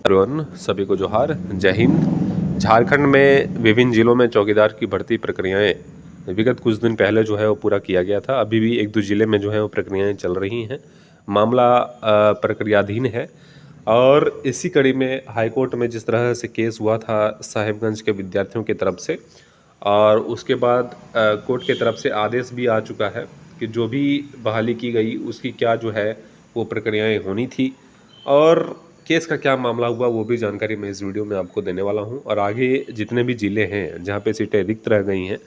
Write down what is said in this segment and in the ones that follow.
Everyone, सभी को जोहार, जय हिंद। झारखंड में विभिन्न जिलों में चौकीदार की भर्ती प्रक्रियाएं विगत कुछ दिन पहले जो है वो पूरा किया गया था। अभी भी एक दो जिले में जो है वो प्रक्रियाएं चल रही हैं। मामला प्रक्रियाधीन है और इसी कड़ी में हाईकोर्ट में जिस तरह से केस हुआ था साहिबगंज के विद्यार्थियों की तरफ से, और उसके बाद कोर्ट की तरफ से आदेश भी आ चुका है कि जो भी बहाली की गई उसकी क्या जो है वो प्रक्रियाएं होनी थी और केस का क्या मामला हुआ वो भी जानकारी मैं इस वीडियो में आपको देने वाला हूं। और आगे जितने भी ज़िले हैं जहां पे सीटें रिक्त रह गई हैं,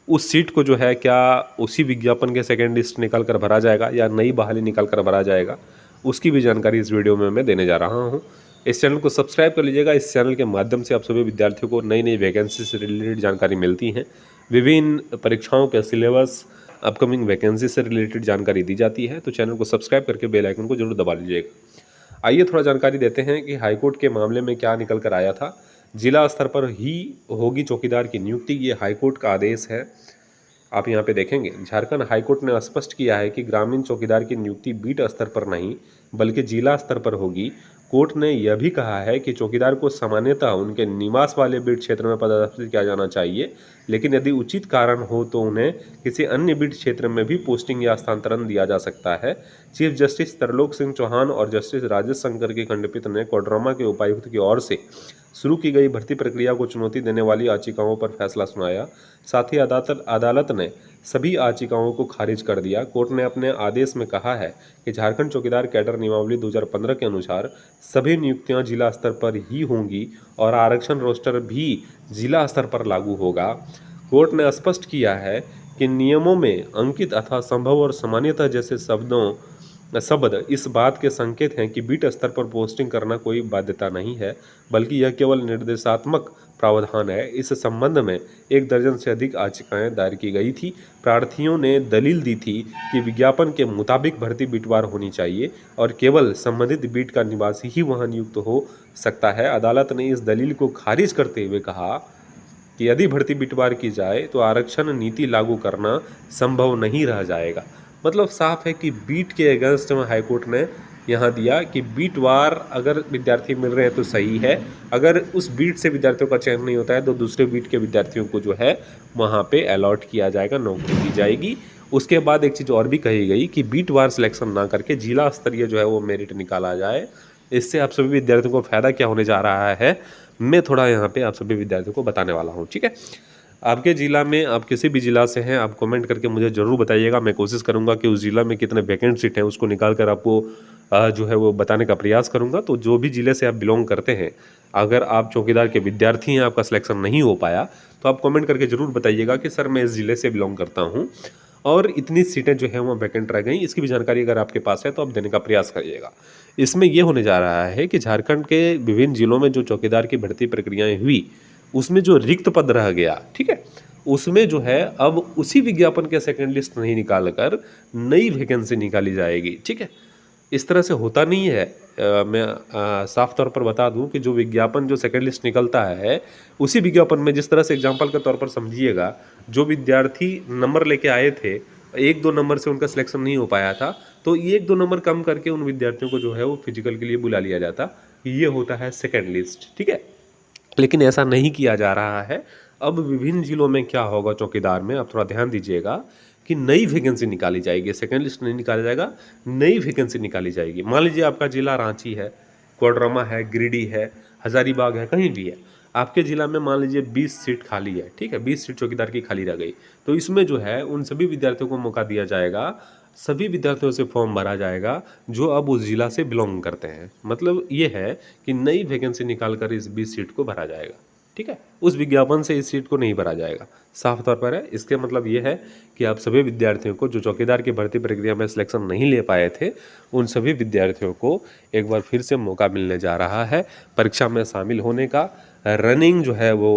उस सीट को जो है क्या उसी विज्ञापन के सेकेंड लिस्ट निकाल कर भरा जाएगा या नई बहाली निकाल कर भरा जाएगा, उसकी भी जानकारी इस वीडियो में मैं देने जा रहा हूँ। इस चैनल को सब्सक्राइब कर लीजिएगा। इस चैनल के माध्यम से आप सभी विद्यार्थियों को नई नई वैकेंसी से रिलेटेड जानकारी मिलती हैं। विभिन्न परीक्षाओं के सिलेबस, अपकमिंग वैकेंसी से रिलेटेड जानकारी दी जाती है। तो चैनल को सब्सक्राइब करके बेल आइकन को जरूर दबा लीजिएगा। आइए थोड़ा जानकारी देते हैं कि हाईकोर्ट के मामले में क्या निकल कर आया था। जिला स्तर पर ही होगी चौकीदार की नियुक्ति, ये हाईकोर्ट का आदेश है। आप यहाँ पे देखेंगे झारखंड हाईकोर्ट ने स्पष्ट किया है कि ग्रामीण चौकीदार की नियुक्ति बीट स्तर पर नहीं बल्कि जिला स्तर पर होगी। कोर्ट ने यह भी कहा है कि चौकीदार को सामान्यतः उनके निवास वाले बीट क्षेत्र में पदस्थापित किया जाना चाहिए, लेकिन यदि उचित कारण हो तो उन्हें किसी अन्य बीट क्षेत्र में भी पोस्टिंग या स्थानांतरण दिया जा सकता है। चीफ जस्टिस तरलोक सिंह चौहान और जस्टिस राजेश शंकर की खंडपीठ ने कोडरमा के उपायुक्त की ओर से शुरू की गई भर्ती प्रक्रिया को चुनौती देने वाली याचिकाओं पर फैसला सुनाया। साथ ही अदालत ने सभी याचिकाओं को खारिज कर दिया। कोर्ट ने अपने आदेश में कहा है कि झारखंड चौकीदार कैडर नियमावली 2015 के अनुसार सभी नियुक्तियां जिला स्तर पर ही होंगी और आरक्षण रोस्टर भी जिला स्तर पर लागू होगा। कोर्ट ने स्पष्ट किया है कि नियमों में अंकित अथवा संभव और सामान्यतः जैसे शब्द इस बात के संकेत हैं कि बीट स्तर पर पोस्टिंग करना कोई बाध्यता नहीं है, बल्कि यह केवल निर्देशात्मक प्रावधान है। इस संबंध में 1 दर्जन से अधिक याचिकाएं दायर की गई थी। प्रार्थियों ने दलील दी थी कि विज्ञापन के मुताबिक भर्ती बीटवार होनी चाहिए और केवल संबंधित बीट का निवासी ही वहां नियुक्त हो सकता है। अदालत ने इस दलील को खारिज करते हुए कहा कि यदि भर्ती बीटवार की जाए तो आरक्षण नीति लागू करना संभव नहीं रह जाएगा। मतलब साफ है कि बीट के अगेंस्ट में हाईकोर्ट ने यहाँ दिया कि बीट वार अगर विद्यार्थी मिल रहे हैं तो सही है, अगर उस बीट से विद्यार्थियों का चयन नहीं होता है तो दूसरे बीट के विद्यार्थियों को जो है वहाँ पे अलॉट किया जाएगा, नौकरी दी जाएगी। उसके बाद एक चीज़ और भी कही गई कि बीट वार सिलेक्शन ना करके जिला स्तरीय जो है वो मेरिट निकाला जाए। इससे आप सभी विद्यार्थियों को फ़ायदा क्या होने जा रहा है, मैं थोड़ा यहाँ पे आप सभी विद्यार्थियों को बताने वाला हूँ। ठीक है, आपके ज़िला में, आप किसी भी ज़िला से हैं, आप कमेंट करके मुझे ज़रूर बताइएगा। मैं कोशिश करूँगा कि उस ज़िला में कितने वैकेंट सीट हैं उसको निकाल कर आपको जो है वो बताने का प्रयास करूँगा। तो जो भी ज़िले से आप बिलोंग करते हैं, अगर आप चौकीदार के विद्यार्थी हैं, आपका सिलेक्शन नहीं हो पाया, तो आप कमेंट करके ज़रूर बताइएगा कि सर मैं इस ज़िले से बिलोंग करता हूँ और इतनी सीटें जो हैं वो वैकेंट रह गई। इसकी भी जानकारी अगर आपके पास है तो आप देने का प्रयास करिएगा। इसमें यह होने जा रहा है कि झारखंड के विभिन्न जिलों में जो चौकीदार की भर्ती प्रक्रियाएँ हुई उसमें जो रिक्त पद रह गया, ठीक है, उसमें जो है अब उसी विज्ञापन के सेकंड लिस्ट नहीं निकाल कर नई वैकेंसी निकाली जाएगी। ठीक है, इस तरह से होता नहीं है। मैं साफ तौर पर बता दूं कि जो विज्ञापन जो सेकंड लिस्ट निकलता है उसी विज्ञापन में, जिस तरह से एग्जांपल के तौर पर समझिएगा, जो विद्यार्थी नंबर लेके आए थे, 1-2 नंबर से उनका सिलेक्शन नहीं हो पाया था, तो 1-2 नंबर कम करके उन विद्यार्थियों को जो है वो फिजिकल के लिए बुला लिया जाता। ये होता है सेकेंड लिस्ट। ठीक है, लेकिन ऐसा नहीं किया जा रहा है। अब विभिन्न जिलों में क्या होगा चौकीदार में, आप थोड़ा ध्यान दीजिएगा कि नई वैकेंसी निकाली जाएगी। सेकेंड लिस्ट नहीं निकाला जाएगा, नई वैकेंसी निकाली जाएगी। मान लीजिए आपका जिला रांची है, कोडरमा है, गिरिडीह है, हजारीबाग है, कहीं भी है, आपके जिला में मान लीजिए 20 सीट खाली है। ठीक है, 20 सीट चौकीदार की खाली रह गई, तो इसमें जो है उन सभी विद्यार्थियों को मौका दिया जाएगा। सभी विद्यार्थियों से फॉर्म भरा जाएगा जो अब उस जिला से बिलोंग करते हैं। मतलब ये है कि नई वैकेंसी निकाल कर इस 20 सीट को भरा जाएगा। ठीक है, उस विज्ञापन से इस सीट को नहीं भरा जाएगा, साफ तौर पर है। इसके मतलब ये है कि आप सभी विद्यार्थियों को जो चौकीदार की भर्ती प्रक्रिया में सिलेक्शन नहीं ले पाए थे, उन सभी विद्यार्थियों को एक बार फिर से मौका मिलने जा रहा है परीक्षा में शामिल होने का, रनिंग जो है वो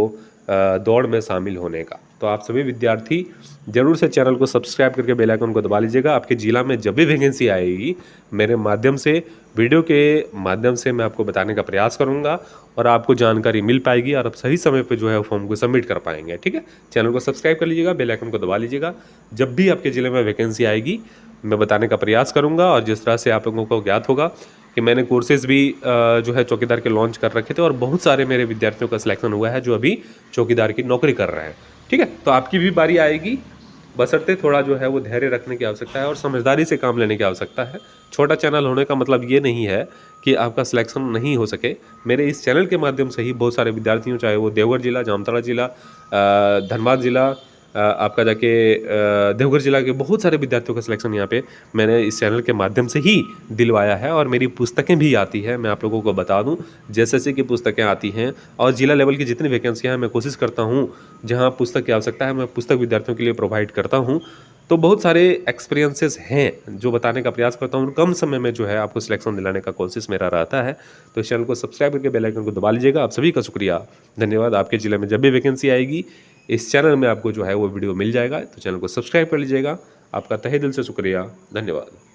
दौड़ में शामिल होने का। तो आप सभी विद्यार्थी जरूर से चैनल को सब्सक्राइब करके बेल आइकन को दबा लीजिएगा। आपके ज़िला में जब भी वैकेंसी आएगी मेरे माध्यम से, वीडियो के माध्यम से मैं आपको बताने का प्रयास करूंगा और आपको जानकारी मिल पाएगी और आप सही समय पे जो है फॉर्म को सबमिट कर पाएंगे। ठीक है, चैनल को सब्सक्राइब कर लीजिएगा, बेल आइकन को दबा लीजिएगा। जब भी आपके ज़िले में वैकेंसी आएगी मैं बताने का प्रयास करूँगा। और जिस तरह से आप लोगों को ज्ञात होगा कि मैंने कोर्सेज़ भी जो है चौकीदार के लॉन्च कर रखे थे और बहुत सारे मेरे विद्यार्थियों का सिलेक्शन हुआ है जो अभी चौकीदार की नौकरी कर रहे हैं। ठीक है, तो आपकी भी बारी आएगी, बशर्ते थोड़ा जो है वो धैर्य रखने की आवश्यकता है और समझदारी से काम लेने की आवश्यकता है। छोटा चैनल होने का मतलब ये नहीं है कि आपका सिलेक्शन नहीं हो सके। मेरे इस चैनल के माध्यम से ही बहुत सारे विद्यार्थियों, चाहे वो देवघर जिला, जामताड़ा जिला, धनबाद जिला, आपका जाके देवघर जिला के बहुत सारे विद्यार्थियों का सिलेक्शन यहाँ पे मैंने इस चैनल के माध्यम से ही दिलवाया है। और मेरी पुस्तकें भी आती हैं, मैं आप लोगों को बता दूं, जैसे की पुस्तकें आती हैं और जिला लेवल की जितनी वैकेंसियाँ हैं मैं कोशिश करता हूँ जहाँ पुस्तक की आवश्यकता है मैं पुस्तक विद्यार्थियों के लिए प्रोवाइड करता हूँ। तो बहुत सारे एक्सपीरियंसेस हैं जो बताने का प्रयास करता हूँ, कम समय में जो है आपको सिलेक्शन दिलाने का कोशिश मेरा रहता है। तो इस चैनल को सब्सक्राइब करके बेल आइकन को दबा लीजिएगा। आप सभी का शुक्रिया, धन्यवाद। आपके ज़िले में जब भी वैकेंसी आएगी इस चैनल में आपको जो है वो वीडियो मिल जाएगा, तो चैनल को सब्सक्राइब कर लीजिएगा। आपका तहे दिल से शुक्रिया, धन्यवाद।